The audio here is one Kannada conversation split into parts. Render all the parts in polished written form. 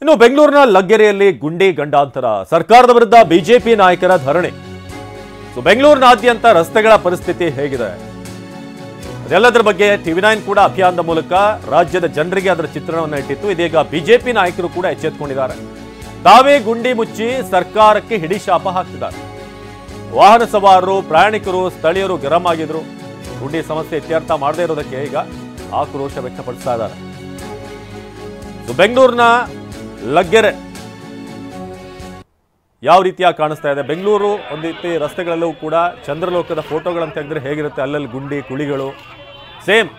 ಇನ್ನು ಬೆಂಗಳೂರಿನ ಲಗ್ಗೆರೆಯಲ್ಲಿ ಗುಂಡಿ ಗಂಡಾಂತರ, ಸರ್ಕಾರದ ವಿರುದ್ಧ ಬಿಜೆಪಿ ನಾಯಕರ ಧರಣಿ. ಬೆಂಗಳೂರಿನಾದ್ಯಂತ ರಸ್ತೆಗಳ ಪರಿಸ್ಥಿತಿ ಹೇಗಿದೆ ಅದೆಲ್ಲದರ ಬಗ್ಗೆ ಟಿವಿ9 ಕೂಡ ಅಭಿಯಾನದ ಮೂಲಕ ರಾಜ್ಯದ ಜನರಿಗೆ ಅದರ ಚಿತ್ರಣವನ್ನು ಇಟ್ಟಿತ್ತು. ಇದೀಗ ಬಿಜೆಪಿ ನಾಯಕರು ಕೂಡ ಎಚ್ಚೆತ್ತುಕೊಂಡಿದ್ದಾರೆ. ತಾವೇ ಗುಂಡಿ ಮುಚ್ಚಿ ಸರ್ಕಾರಕ್ಕೆ ಹಿಡಿಶಾಪ ಹಾಕ್ತಿದ್ದಾರೆ. ವಾಹನ ಸವಾರರು, ಪ್ರಯಾಣಿಕರು, ಸ್ಥಳೀಯರು ಗರಂ ಆಗಿದ್ರು. ಗುಂಡಿ ಸಮಸ್ಯೆ ಇತ್ಯರ್ಥ ಮಾಡದೇ ಇರೋದಕ್ಕೆ ಈಗ ಆಕ್ರೋಶ ವ್ಯಕ್ತಪಡಿಸ್ತಾ ಇದ್ದಾರೆ. ಬೆಂಗಳೂರಿನ ಲಗ್ಗೆರೆ ಯಾವ ರೀತಿಯಾಗಿ ಕಾಣಿಸ್ತಾ ಇದೆ? ಬೆಂಗಳೂರು ಒಂದು ರೀತಿ ರಸ್ತೆಗಳಲ್ಲೂ ಕೂಡ ಚಂದ್ರಲೋಕದ ಫೋಟೋಗಳನ್ನು ತೆಗೆದ್ರೆ ಹೇಗಿರುತ್ತೆ, ಅಲ್ಲಲ್ಲಿ ಗುಂಡಿ ಕುಳಿಗಳು ಸೇಮ್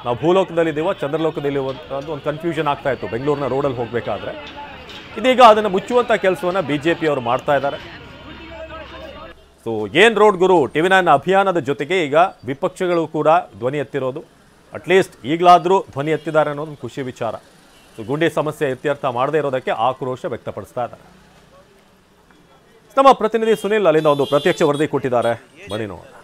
ನಾವು ಭೂಲೋಕದಲ್ಲಿದ್ದೀವೋ ಚಂದ್ರಲೋಕದಲ್ಲಿ ಒಂದು ಕನ್ಫ್ಯೂಷನ್ ಆಗ್ತಾ ಇತ್ತು ಬೆಂಗಳೂರಿನ ರೋಡಲ್ಲಿ ಹೋಗಬೇಕಾದ್ರೆ. ಇದೀಗ ಅದನ್ನು ಮುಚ್ಚುವಂಥ ಕೆಲಸವನ್ನು ಬಿಜೆಪಿ ಅವರು ಮಾಡ್ತಾ ಇದ್ದಾರೆ. ಸೊ ಏನ್ ರೋಡ್ ಗುರು ಟಿವಿ9 ಅಭಿಯಾನದ ಜೊತೆಗೆ ಈಗ ವಿಪಕ್ಷಗಳು ಕೂಡ ಧ್ವನಿ ಎತ್ತಿರೋದು. ಅಟ್ಲೀಸ್ಟ್ ಈಗಲಾದರೂ ಧ್ವನಿ ಎತ್ತಿದ್ದಾರೆ ಅನ್ನೋದು ಖುಷಿ ವಿಚಾರ. ಸೊ ಗುಂಡಿ ಸಮಸ್ಯೆ ಇತ್ಯರ್ಥ ಮಾಡದೇ ಇರೋದಕ್ಕೆ ಆಕ್ರೋಶ ವ್ಯಕ್ತಪಡಿಸ್ತಾ ಇದ್ದಾರೆ. ನಮ್ಮ ಪ್ರತಿನಿಧಿ ಸುನಿಲ್ ಅಲ್ಲಿಂದ ಒಂದು ಪ್ರತ್ಯಕ್ಷ ವರದಿ ಕೊಟ್ಟಿದ್ದಾರೆ, ಬನ್ನಿ ನೋಡೋಣ.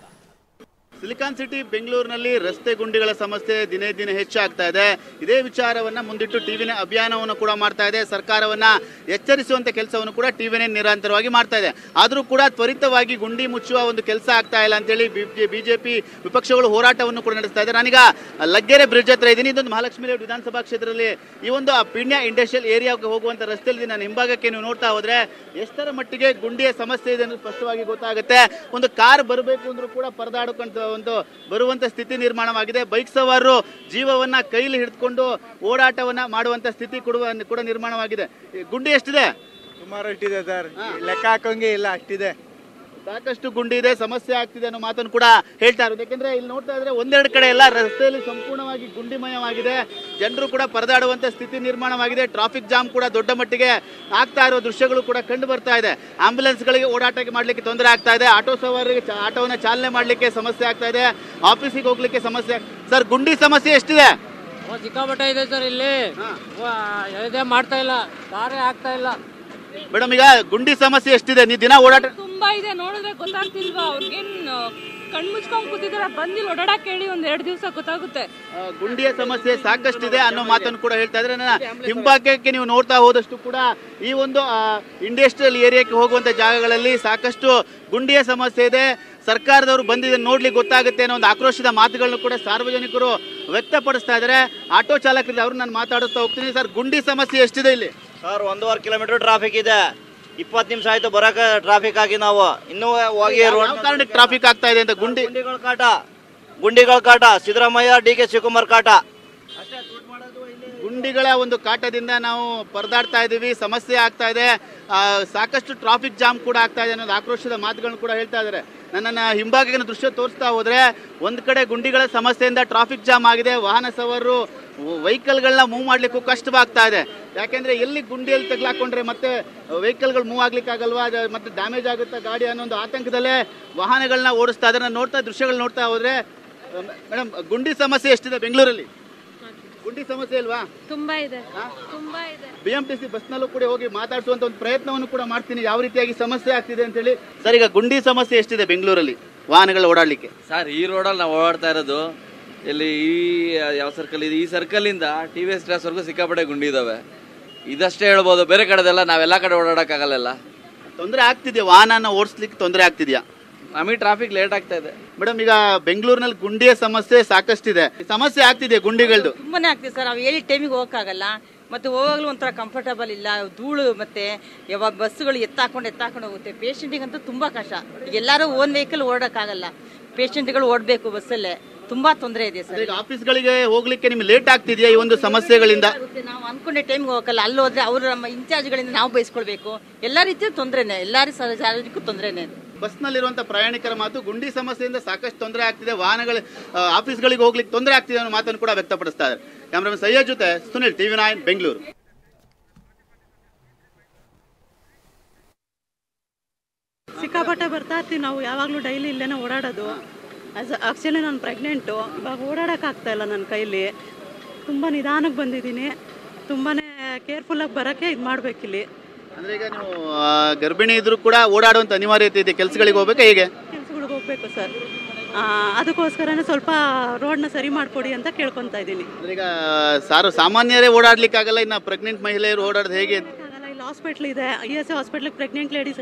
ಸಿಲಿಕಾನ್ ಸಿಟಿ ಬೆಂಗಳೂರಿನಲ್ಲಿ ರಸ್ತೆ ಗುಂಡಿಗಳ ಸಮಸ್ಯೆ ದಿನೇ ದಿನೇ ಹೆಚ್ಚಾಗ್ತಾ ಇದೆ. ಇದೇ ವಿಚಾರವನ್ನ ಮುಂದಿಟ್ಟು ಟಿವಿ9 ಅಭಿಯಾನವನ್ನು ಕೂಡ ಮಾಡ್ತಾ ಇದೆ. ಸರ್ಕಾರವನ್ನ ಎಚ್ಚರಿಸುವಂತ ಕೆಲಸವನ್ನು ಕೂಡ ಟಿವಿ9 ನಿರಂತರವಾಗಿ ಮಾಡ್ತಾ ಇದೆ. ಆದರೂ ಕೂಡ ತ್ವರಿತವಾಗಿ ಗುಂಡಿ ಮುಚ್ಚುವ ಒಂದು ಕೆಲಸ ಆಗ್ತಾ ಇಲ್ಲ ಅಂತೇಳಿ ಬಿಜೆಪಿ ವಿಪಕ್ಷಗಳು ಹೋರಾಟವನ್ನು ಕೂಡ ನಡೆಸ್ತಾ ಇದೆ. ನಾನೀಗ ಲಗ್ಗೆರೆ ಬ್ರಿಡ್ಜ್ ಹತ್ರ ಇದ್ದೀನಿ. ಇದೊಂದು ಮಹಾಲಕ್ಷ್ಮಿ ಲೇಔಟ್ ವಿಧಾನಸಭಾ ಕ್ಷೇತ್ರದಲ್ಲಿ ಈ ಒಂದು ಪಿಣ್ಯ ಇಂಡಸ್ಟ್ರಿಯಲ್ ಏರಿಯಾಗೆ ಹೋಗುವಂತ ರಸ್ತೆಯಲ್ಲಿ ನಾನು ಹಿಂಭಾಗಕ್ಕೆ ನೀವು ನೋಡ್ತಾ ಹೋದ್ರೆ ಎಷ್ಟರ ಮಟ್ಟಿಗೆ ಗುಂಡಿಯ ಸಮಸ್ಯೆ ಇದೆ ಅನ್ನೋದು ಸ್ಪಷ್ಟವಾಗಿ ಗೊತ್ತಾಗುತ್ತೆ. ಒಂದು ಕಾರ್ ಬರಬೇಕು ಅಂದ್ರೂ ಕೂಡ ಪರದಾಡ್ಕೊಂಡು ಒಂದು ಬರುವಂತ ಸ್ಥಿತಿ ನಿರ್ಮಾಣವಾಗಿದೆ. ಬೈಕ್ ಸವಾರರು ಜೀವವನ್ನ ಕೈಲಿ ಹಿಡಿದುಕೊಂಡು ಓಡಾಟವನ್ನ ಮಾಡುವಂತ ಸ್ಥಿತಿ ಕೂಡ ನಿರ್ಮಾಣವಾಗಿದೆ. ಗುಂಡಿ ಎಷ್ಟಿದೆ? ಸುಮಾರು ಇಟ್ಟಿದೆ ಸರ್, ಲೆಕ್ಕ ಹಾಕೋಂಗೆ ಇಲ್ಲ, ಅಷ್ಟಿದೆ. ಸಾಕಷ್ಟು ಗುಂಡಿ ಇದೆ, ಸಮಸ್ಯೆ ಆಗ್ತಿದೆ ಅನ್ನೋ ಮಾತನ್ನು ಕೂಡ ಹೇಳ್ತಾ ಇರೋದು. ಯಾಕೆಂದ್ರೆ ಇಲ್ಲಿ ನೋಡ್ತಾ ಇದ್ರೆ ಒಂದೆರಡು ಕಡೆ ಎಲ್ಲ ರಸ್ತೆಯಲ್ಲಿ ಸಂಪೂರ್ಣವಾಗಿ ಗುಂಡಿಮಯವಾಗಿದೆ. ಜನರು ಕೂಡ ಪರದಾಡುವಂತ ಸ್ಥಿತಿ ನಿರ್ಮಾಣವಾಗಿದೆ. ಟ್ರಾಫಿಕ್ ಜಾಮ್ ಕೂಡ ದೊಡ್ಡ ಮಟ್ಟಿಗೆ ಆಗ್ತಾ ಇರೋ ದೃಶ್ಯಗಳು ಕೂಡ ಕಂಡು ಬರ್ತಾ ಇದೆ. ಆಂಬ್ಯುಲೆನ್ಸ್ಗಳಿಗೆ ಓಡಾಟ ಮಾಡ್ಲಿಕ್ಕೆ ತೊಂದರೆ ಆಗ್ತಾ ಇದೆ. ಆಟೋ ಸವಾರರಿಗೆ ಆಟೋವನ್ನ ಚಾಲನೆ ಮಾಡ್ಲಿಕ್ಕೆ ಸಮಸ್ಯೆ ಆಗ್ತಾ ಇದೆ. ಆಫೀಸಿಗೆ ಹೋಗ್ಲಿಕ್ಕೆ ಸಮಸ್ಯೆ. ಸರ್, ಗುಂಡಿ ಸಮಸ್ಯೆ ಎಷ್ಟಿದೆ? ಸಿಕ್ಕಾಪಟ್ಟೆ ಇದೆ ಸರ್. ಇಲ್ಲಿ ಮಾಡ್ತಾ ಇಲ್ಲ, ಕಾರ್ಯ ಆಗ್ತಾ ಇಲ್ಲ. ಮೇಡಮ್, ಈಗ ಗುಂಡಿ ಸಮಸ್ಯೆ ಎಷ್ಟಿದೆ? ನೀವು ದಿನ ಓಡಾಟ ತುಂಬಾ ಇದೆ, ನೋಡಿದ್ರೆ ಗೊತ್ತಾಗ್ತಿಲ್ವಾ? ಅವ್ರಿಗೇನ್ ಕಣ್ ಮುಚ್ಕೊಂಡ್ ಕೂತಿದಾರೆ, ಬಂದಿಲ್ಲ ಓಡಾಡಕ್ ಹೇಳಿ ಒಂದ್ 2 ದಿವಸ ಗೊತ್ತಾಗುತ್ತೆ. ಗುಂಡಿಯ ಸಮಸ್ಯೆ ಸಾಕಷ್ಟಿದೆ ಅನ್ನೋ ಮಾತನ್ನು ಕೂಡ ಹೇಳ್ತಾ ಇದ್ರೆ, ಹಿಂಭಾಗಕ್ಕೆ ನೀವು ನೋಡ್ತಾ ಹೋದಷ್ಟು ಕೂಡ ಈ ಒಂದು ಇಂಡಸ್ಟ್ರಿಯಲ್ ಏರಿಯಾಕ್ಕೆ ಹೋಗುವಂತ ಜಾಗಗಳಲ್ಲಿ ಸಾಕಷ್ಟು ಗುಂಡಿಯ ಸಮಸ್ಯೆ ಇದೆ. ಸರ್ಕಾರದವರು ಬಂದಿದೆ ನೋಡ್ಲಿಕ್ಕೆ ಗೊತ್ತಾಗುತ್ತೆ ಅನ್ನೋ ಒಂದು ಆಕ್ರೋಶದ ಮಾತುಗಳನ್ನು ಕೂಡ ಸಾರ್ವಜನಿಕರು ವ್ಯಕ್ತಪಡಿಸ್ತಾ ಇದ್ದಾರೆ. ಆಟೋ ಚಾಲಕರಿಗೆ ಅವ್ರು ನಾನು ಮಾತಾಡುತ್ತಾ ಹೋಗ್ತೀನಿ. ಸರ್, ಗುಂಡಿ ಸಮಸ್ಯೆ ಎಷ್ಟಿದೆ ಇಲ್ಲಿ? ಸರ್, 1.5 ಕಿಲೋಮೀಟರ್ ಟ್ರಾಫಿಕ್ ಇದೆ. 20 ನಿಮಿಷ ಆಯ್ತು ಬರಕ ಟ್ರಾಫಿಕ್ ಆಗಿ. ನಾವು ಇನ್ನೂ ಹೋಗಿ ಕಾರಣಕ್ಕೆ ಟ್ರಾಫಿಕ್ ಆಗ್ತಾ ಇದೆ ಅಂತ ಗುಂಡಿಗಳ ಕಾಟ ಸಿದ್ದರಾಮಯ್ಯ, ಡಿ ಕೆ ಶಿವಕುಮಾರ್ ಕಾಟ. ಗುಂಡಿಗಳ ಒಂದು ಕಾಟದಿಂದ ನಾವು ಪರದಾಡ್ತಾ ಇದೀವಿ, ಸಮಸ್ಯೆ ಆಗ್ತಾ ಇದೆ. ಸಾಕಷ್ಟು ಟ್ರಾಫಿಕ್ ಜಾಮ್ ಕೂಡ ಆಗ್ತಾ ಇದೆ ಅನ್ನೋದು ಆಕ್ರೋಶದ ಮಾತುಗಳನ್ನು ಕೂಡ ಹೇಳ್ತಾ ಇದ್ದಾರೆ. ನನ್ನ ಹಿಂಭಾಗಿನ ದೃಶ್ಯ ತೋರಿಸ್ತಾ ಹೋದ್ರೆ ಒಂದ್ ಕಡೆ ಗುಂಡಿಗಳ ಸಮಸ್ಯೆಯಿಂದ ಟ್ರಾಫಿಕ್ ಜಾಮ್ ಆಗಿದೆ. ವಾಹನ ಸವಾರರು ವೆಹಿಕಲ್ಗಳನ್ನ ಮೂವ್ ಮಾಡ್ಲಿಕ್ಕೂ ಕಷ್ಟವಾಗ್ತಾ ಇದೆ. ಯಾಕೆಂದ್ರೆ ಎಲ್ಲಿ ಗುಂಡಿಯಲ್ಲಿ ತಗ್ಲಾಕೊಂಡ್ರೆ ಮತ್ತೆ ವೆಹಿಕಲ್ಗಳು ಮೂವ್ ಆಗ್ಲಿಕ್ಕೆ ಆಗಲ್ವಾ, ಮತ್ತೆ ಡ್ಯಾಮೇಜ್ ಆಗುತ್ತಾ ಗಾಡಿ ಅನ್ನೋ ಒಂದು ಆತಂಕದಲ್ಲೇ ವಾಹನಗಳನ್ನ ಓಡಿಸ್ತಾ ಇದ್ದಾರೆ. ನೋಡ್ತಾ ದೃಶ್ಯಗಳು ನೋಡ್ತಾ ಹೋದ್ರೆ ಮೇಡಮ್, ಗುಂಡಿ ಸಮಸ್ಯೆ ಎಷ್ಟಿದೆ ಬೆಂಗಳೂರಲ್ಲಿ? ಗುಂಡಿ ಸಮಸ್ಯೆ ಇಲ್ವಾ? ತುಂಬಾ ಇದೆ, ತುಂಬಾ ಇದೆ. BMTC ಬಸ್ನಲ್ಲೂ ಕೂಡ ಹೋಗಿ ಮಾತಾಡಿಸುವಂತ ಒಂದು ಪ್ರಯತ್ನವನ್ನು ಕೂಡ ಮಾಡ್ತೀನಿ, ಯಾವ ರೀತಿಯಾಗಿ ಸಮಸ್ಯೆ ಆಗ್ತಿದೆ ಅಂತ ಹೇಳಿ. ಸರ್, ಈಗ ಗುಂಡಿ ಸಮಸ್ಯೆ ಎಷ್ಟಿದೆ ಬೆಂಗಳೂರಲ್ಲಿ ವಾಹನಗಳು ಓಡಾಡ್ಲಿಕ್ಕೆ? ಸರ್, ಈ ರೋಡಲ್ಲಿ ನಾವು ಓಡಾಡ್ತಾ ಇರೋದು ಇಲ್ಲಿ ಯಾವ ಸರ್ಕಲ್ ಇದೆ, ಈ ಸರ್ಕಲ್ ಇಂದ TVS ಕ್ರಾಸ್ ವರೆಗೂ ಸಿಕ್ಕಾಪಟ್ಟೆ ಗುಂಡಿ ಇದಾವೆ. ಇದಷ್ಟೇ ಹೇಳ್ಬೋದು, ಬೇರೆ ಕಡೆದೆಲ್ಲ ನಾವೆಲ್ಲ ಕಡೆ ಓಡಾಡಕ್ಕಾಗಲ್ಲ. ತೊಂದರೆ ಆಗ್ತಿದ್ಯಾ? ವಾಹನ ಓಡಿಸ್ಲಿಕ್ಕೆ ತೊಂದರೆ ಆಗ್ತಿದ್ಯಾ? ನಮಗೆ ಟ್ರಾಫಿಕ್ ಲೇಟ್ ಆಗ್ತಾ ಇದೆ. ಮೇಡಮ್, ಈಗ ಬೆಂಗಳೂರಿನಲ್ಲಿ ಗುಂಡಿಯ ಸಮಸ್ಯೆ ಸಾಕಷ್ಟಿದೆ, ಸಮಸ್ಯೆ ಆಗ್ತಿದೆ ಗುಂಡಿಗಳದ್ದು. ತುಂಬಾನೇ ಆಗ್ತಿದೆ ಸರ್. ನಾವು ಹೇಳಿ ಟೈಮಿಗೆ ಹೋಗಕ್ಕಾಗಲ್ಲ, ಮತ್ತೆ ಹೋಗಲು ಒಂಥರ ಕಂಫರ್ಟಬಲ್ ಇಲ್ಲ. ಧೂಳು ಮತ್ತೆ ಯಾವಾಗ ಬಸ್ಸುಗಳು ಎತ್ತಾಕೊಂಡು ಹೋಗುತ್ತೆ. ಪೇಷಂಟಿಗಂತೂ ತುಂಬಾ ಕಷ್ಟ. ಈಗ ಎಲ್ಲರೂ ಓನ್ ವೆಹಿಕಲ್ ಓಡಕ್ಕಾಗಲ್ಲ, ಪೇಷಂಟ್ಗಳು ಓಡಬೇಕು ಬಸ್ಸಲ್ಲೇ. ತುಂಬಾ ತೊಂದರೆ ಇದೆ ಸರ್. ಈಗ ಆಫೀಸ್ಗಳಿಗೆ ಹೋಗ್ಲಿಕ್ಕೆ ನಿಮ್ಗೆ ಲೇಟ್ ಆಗ್ತಿದೆಯಾ ಈ ಒಂದು ಸಮಸ್ಯೆಗಳಿಂದ? ನಾವು ಅನ್ಕೊಂಡೆ ಟೈಮ್ಗೆ ಹೋಗಲ್ಲ, ಅಲ್ಲಿ ಹೋದ್ರೆ ಅವರು ನಮ್ಮ ಇನ್ಚಾರ್ಜ್ಗಳಿಂದ ನಾವು ಬಯಸ್ಕೊಳ್ಬೇಕು. ಎಲ್ಲಾ ರೀತಿಯ ತೊಂದರೆನೆ, ಎಲ್ಲಾರು ಸಾರ್ವಜನಿಕೂ ತೊಂದರೆನೆ. ಬಸ್ನಲ್ಲಿರುವಂತಹ ಪ್ರಯಾಣಿಕರ ಮಾತು, ಗುಂಡಿ ಸಮಸ್ಯೆಯಿಂದ ಸಾಕಷ್ಟು ತೊಂದರೆ ಆಗ್ತಿದೆ, ವಾಹನಗಳು ಆಫೀಸ್ಗಳಿಗೆ ಹೋಗ್ಲಿಕ್ಕೆ ತೊಂದರೆ ಆಗ್ತಿದೆ ಅನ್ನೋ ಮಾತನ್ನು ಕೂಡ ವ್ಯಕ್ತಪಡಿಸ್ತಾ ಇದ್ದಾರೆ. ಕ್ಯಾಮರಾಮನ್ ಸಯ್ಯದ್ ಜೊತೆ ಸುನಿಲ್, ಟಿವಿ9 ಬೆಂಗಳೂರು. ಸಿಕ್ಕಾಪಟ್ಟೆ ಬರ್ತಾ ಇರ್ತೀವಿ ನಾವು, ಯಾವಾಗಲೂ ಡೈಲಿ ಇಲ್ಲೇನೆ ಓಡಾಡೋದು. ಆಕ್ಚುಲಿ ನಾನು ಪ್ರೆಗ್ನೆಂಟು, ಇವಾಗ ಓಡಾಡೋಕ್ಕಾಗ್ತಾ ಇಲ್ಲ ನನ್ನ ಕೈಲಿ. ತುಂಬ ನಿಧಾನಕ್ಕೆ ಬಂದಿದ್ದೀನಿ, ತುಂಬಾ ಕೇರ್ಫುಲ್ಲಾಗಿ ಬರೋಕ್ಕೆ ಇದು ಮಾಡಬೇಕಿಲ್ಲಿ. ಅಂದರೆ ಈಗ ನೀವು ಗರ್ಭಿಣಿ ಇದ್ರೂ ಕೂಡ ಓಡಾಡುವಂಥ ಅನಿವಾರ್ಯತೆ ಇದೆ, ಕೆಲಸಗಳಿಗೆ ಹೋಗ್ಬೇಕಾ? ಹೇಗೆ? ಕೆಲಸಗಳಿಗೆ ಹೋಗ್ಬೇಕು ಸರ್. ಅದಕ್ಕೋಸ್ಕರನೇ ಸ್ವಲ್ಪ ರೋಡ್ನ ಸರಿ ಮಾಡಿಕೊಡಿ ಅಂತ ಕೇಳ್ಕೊತಾ ಇದ್ದೀನಿ. ಈಗ ಸಾಮಾನ್ಯರೇ ಓಡಾಡ್ಲಿಕ್ಕಾಗಲ್ಲ, ಇನ್ನು ಪ್ರೆಗ್ನೆಂಟ್ ಮಹಿಳೆಯರು ಓಡಾಡೋದು ಹೇಗೆ? ಇಲ್ಲಿ ಹಾಸ್ಪಿಟ್ಲ್ ಇದೆ, ESI ಹಾಸ್ಪಿಟ್ಲಿಗೆ ಪ್ರೆಗ್ನೆಂಟ್ ಲೇಡೀಸ್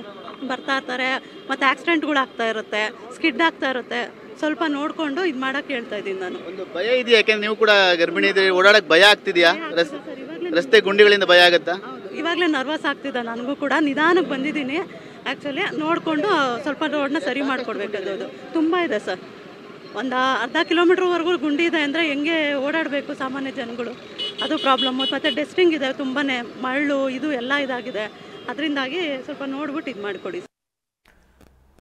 ಬರ್ತಾ ಇರ್ತಾರೆ, ಮತ್ತು ಆಕ್ಸಿಡೆಂಟ್ಗಳು ಆಗ್ತಾ ಇರುತ್ತೆ, ಸ್ಕಿಡ್ ಆಗ್ತಾ ಇರುತ್ತೆ. ಸ್ವಲ್ಪ ನೋಡಿಕೊಂಡು ಇದು ಮಾಡೋಕ್ಕೆ ಹೇಳ್ತಾ ಇದ್ದೀನಿ ನಾನು. ಒಂದು ಭಯ ಇದೆಯಾ? ಯಾಕೆಂದ್ರೆ ನೀವು ಕೂಡ ಗರ್ಭಿಣಿ ಇದ್ರೆ ಓಡಾಡಕ್ಕೆ ಭಯ ಆಗ್ತಿದೆಯಾ? ರಸ್ತೆ ಗುಂಡಿಗಳಿಂದ ಭಯ ಆಗುತ್ತಾ? ಇವಾಗಲೇ ನರ್ವಸ್ ಆಗ್ತಿದೆ ನನಗೂ ಕೂಡ. ನಿಧಾನಕ್ಕೆ ಬಂದಿದ್ದೀನಿ ಆ್ಯಕ್ಚುಲಿ. ನೋಡಿಕೊಂಡು ಸ್ವಲ್ಪ ರೋಡ್ನ ಸರಿ ಮಾಡಿಕೊಡ್ಬೇಕಾದದು ತುಂಬ ಇದೆ ಸರ್. ಒಂದು ಅರ್ಧ ಕಿಲೋಮೀಟ್ರ್ವರೆಗೂ ಗುಂಡಿ ಇದೆ ಅಂದರೆ ಹೆಂಗೆ ಓಡಾಡಬೇಕು ಸಾಮಾನ್ಯ ಜನಗಳು, ಅದು ಪ್ರಾಬ್ಲಮ್ಮು. ಮತ್ತು ಡಸ್ಟಿಂಗ್ ಇದೆ ತುಂಬಾ, ಮರಳು ಇದು ಎಲ್ಲ ಇದಾಗಿದೆ. ಅದರಿಂದಾಗಿ ಸ್ವಲ್ಪ ನೋಡ್ಬಿಟ್ಟು ಇದು ಮಾಡಿಕೊಡಿ.